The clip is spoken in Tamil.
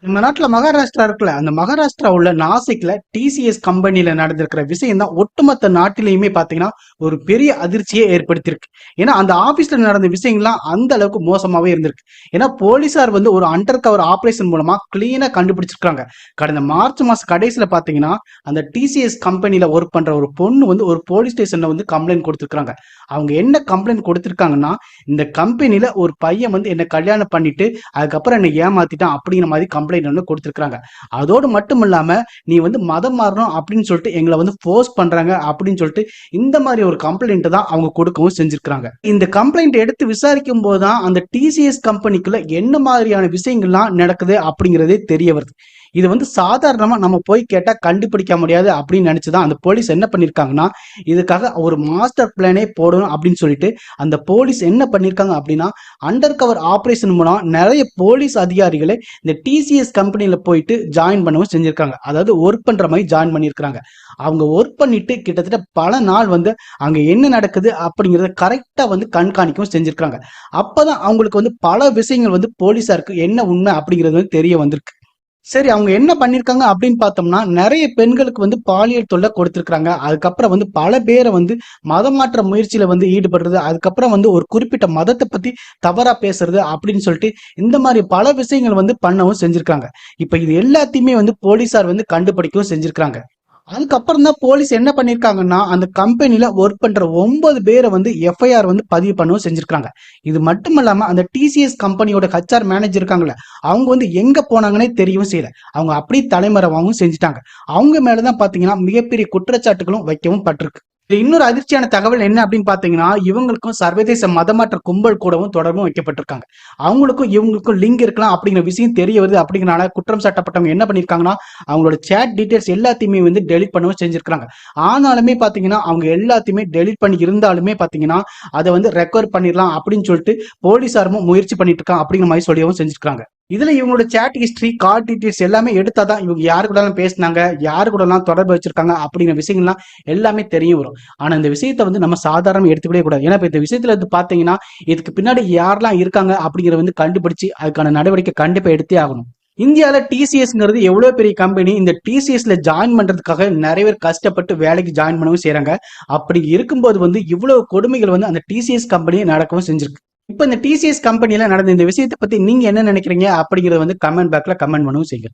நம்ம நாட்டுல மகாராஷ்டிரா இருக்குல்ல, அந்த மகாராஷ்டிரா உள்ள நாசிக்ல டிசிஎஸ் கம்பெனில நடந்திருக்கிற விஷயம் தான் ஒட்டுமொத்த நாட்டிலையுமே பாத்தீங்கன்னா ஒரு பெரிய அதிர்ச்சியை ஏற்படுத்தியிருக்கு. ஏன்னா அந்த ஆபீஸ்ல நடந்த விஷயங்கள்லாம் அந்த அளவுக்கு மோசமாவே இருந்திருக்கு. ஏன்னா போலீசார் வந்து ஒரு அண்டர் கவர் ஆபரேஷன் மூலமா கிளீனா கண்டுபிடிச்சிருக்காங்க. கடந்த மார்ச் மாசம் கடைசியில பாத்தீங்கன்னா அந்த டிசிஎஸ் கம்பெனில ஒர்க் பண்ற ஒரு பொண்ணு வந்து ஒரு போலீஸ் ஸ்டேஷன்ல வந்து கம்ப்ளைண்ட் கொடுத்திருக்காங்க. அவங்க என்ன கம்ப்ளைண்ட் கொடுத்திருக்காங்கன்னா, இந்த கம்பெனில ஒரு பையன் வந்து என்ன கல்யாணம் பண்ணிட்டு அதுக்கப்புறம் என்ன ஏமாத்திட்டான் அப்படிங்கிற மாதிரி கம்ப்ளைண்ட் வந்து கொடுத்திருக்காங்க. அதோடு மட்டும் இல்லாம நீ வந்து மதம் மாறணும் அப்படின்னு சொல்லிட்டு எங்களை வந்து ஃபோர்ஸ் பண்றாங்க அப்படின்னு சொல்லிட்டு இந்த மாதிரி ஒரு கம்ப்ளைண்ட் தான் அவங்க கொடுக்கவும் செஞ்சிருக்காங்க. இந்த கம்ப்ளைண்ட் எடுத்து விசாரிக்கும் போதுதான் அந்த டிசிஎஸ் கம்பெனிக்குள்ள என்ன மாதிரியான விஷயங்கள்லாம் நடக்குது அப்படிங்கிறதே தெரிய வருது. இது வந்து சாதாரணமா நம்ம போய் கேட்டா கண்டுபிடிக்க முடியாது அப்படின்னு நினைச்சுதான் அந்த போலீஸ் என்ன பண்ணிருக்காங்கன்னா, இதுக்காக ஒரு மாஸ்டர் பிளானே போடணும் அப்படின்னு சொல்லிட்டு அந்த போலீஸ் என்ன பண்ணிருக்காங்க அப்படின்னா, அண்டர் கவர் ஆபரேஷன் மூலம் நிறைய போலீஸ் அதிகாரிகளை இந்த டிசிஎஸ் கம்பெனில போயிட்டு ஜாயின் பண்ணவும் செஞ்சிருக்காங்க. அதாவது ஒர்க் பண்ற மாதிரி ஜாயின் பண்ணிருக்காங்க. அவங்க ஒர்க் பண்ணிட்டு கிட்டத்தட்ட பல நாள் வந்து அங்க என்ன நடக்குது அப்படிங்கறத கரெக்டா வந்து கண்காணிக்கவும் செஞ்சிருக்காங்க. அப்பதான் அவங்களுக்கு வந்து பல விஷயங்கள் வந்து போலீஸாருக்கு என்ன உண்மை அப்படிங்கிறது வந்து தெரிய வந்திருக்கு. சரி, அவங்க என்ன பண்ணிருக்காங்க அப்படின்னு பார்த்தோம்னா, நிறைய பெண்களுக்கு வந்து பாலியல் தொல்லை கொடுத்திருக்காங்க. அதுக்கப்புறம் வந்து பல பேரை வந்து மதம் மாற்ற முயற்சியில வந்து ஈடுபடுறது, அதுக்கப்புறம் வந்து ஒரு குறிப்பிட்ட மதத்தை பத்தி தவறா பேசுறது அப்படின்னு சொல்லிட்டு இந்த மாதிரி பல விஷயங்கள் வந்து பண்ணவும் செஞ்சிருக்காங்க. இப்ப இது எல்லாத்தையுமே வந்து போலீசார் வந்து கண்டுபிடிக்கவும் செஞ்சிருக்காங்க. அதுக்கப்புறம் தான் போலீஸ் என்ன பண்ணிருக்காங்கன்னா, அந்த கம்பெனில ஒர்க் பண்ற 9 பேரை வந்து எஃப்ஐஆர் வந்து பதிவு பண்ணவும் செஞ்சிருக்காங்க. இது மட்டும் இல்லாம அந்த டிசிஎஸ் கம்பெனியோட ஹெச்ஆர் மேனேஜர் இருக்காங்கல்ல, அவங்க வந்து எங்க போனாங்கன்னே தெரியவும் செய்யல. அவங்க அப்படியே தலைமறைவாகவும் செஞ்சுட்டாங்க. அவங்க மேலதான் பாத்தீங்கன்னா மிகப்பெரிய குற்றச்சாட்டுகளும் வைக்கவும் பட்டிருக்கு. இன்னொரு அதிர்ச்சியான தகவல் என்ன அப்படின்னு பாத்தீங்கன்னா, இவங்களுக்கும் சர்வதேச மதமாற்ற கும்பல் கூடவும் தொடர்பும் வைக்கப்பட்டிருக்காங்க. அவங்களுக்கும் இவங்களுக்கும் லிங்க் இருக்கலாம் அப்படிங்கிற விஷயம் தெரிய வருது. அப்படிங்கறனால குற்றம் சாட்டப்பட்டவங்க என்ன பண்ணிருக்காங்கன்னா, அவங்களோட சேட் டீடைல்ஸ் எல்லாத்தையுமே வந்து டெலிட் பண்ணவும் செஞ்சிருக்காங்க. ஆனாலுமே பாத்தீங்கன்னா அவங்க எல்லாத்தையுமே டெலிட் பண்ணி இருந்தாலுமே பாத்தீங்கன்னா அதை வந்து ரெக்கவர் பண்ணிடலாம் அப்படின்னு சொல்லிட்டு போலீசாரும் முயற்சி பண்ணிட்டு இருக்காங்க அப்படிங்கிற மாதிரி சொல்லவும் செஞ்சிருக்காங்க. இதுல இவங்களோட சேட் ஹிஸ்டரி, கால் டீடைல்ஸ் எல்லாமே எடுத்தாதான் இவங்க யாரு கூட எல்லாம் பேசினாங்க, யாரு கூட எல்லாம் தொடர்பு வச்சிருக்காங்க அப்படிங்கிற விஷயங்கள்லாம் எல்லாமே தெரிய வரும். ஆனா இந்த விஷயத்த வந்து நம்ம சாதாரண எடுத்துக்கவே கூடாது. ஏன்னா இப்ப இந்த விஷயத்துல வந்து பாத்தீங்கன்னா இதுக்கு பின்னாடி யாரெல்லாம் இருக்காங்க அப்படிங்கறத வந்து கண்டுபிடிச்சு அதுக்கான நடவடிக்கை கண்டிப்பா எடுத்தே ஆகணும். இந்தியால டிசிஎஸ்ங்கிறது எவ்வளவு பெரிய கம்பெனி. இந்த டிசிஎஸ்ல ஜாயின் பண்றதுக்காக நிறைய பேர் கஷ்டப்பட்டு வேலைக்கு ஜாயின் பண்ணவும் செய்யறாங்க. அப்படி இருக்கும்போது வந்து இவ்வளவு கொடுமைகள் வந்து அந்த டிசிஎஸ் கம்பெனி நடக்கவும் செஞ்சிருக்கு. இப்ப இந்த டிசிஎஸ் கம்பெனில நடந்த இந்த விஷயத்தை பத்தி நீங்க என்ன நினைக்கிறீங்க அப்படிங்கறத வந்து கமெண்ட் பாக்ஸ்ல கமெண்ட் பண்ணவும் செய்யுங்க.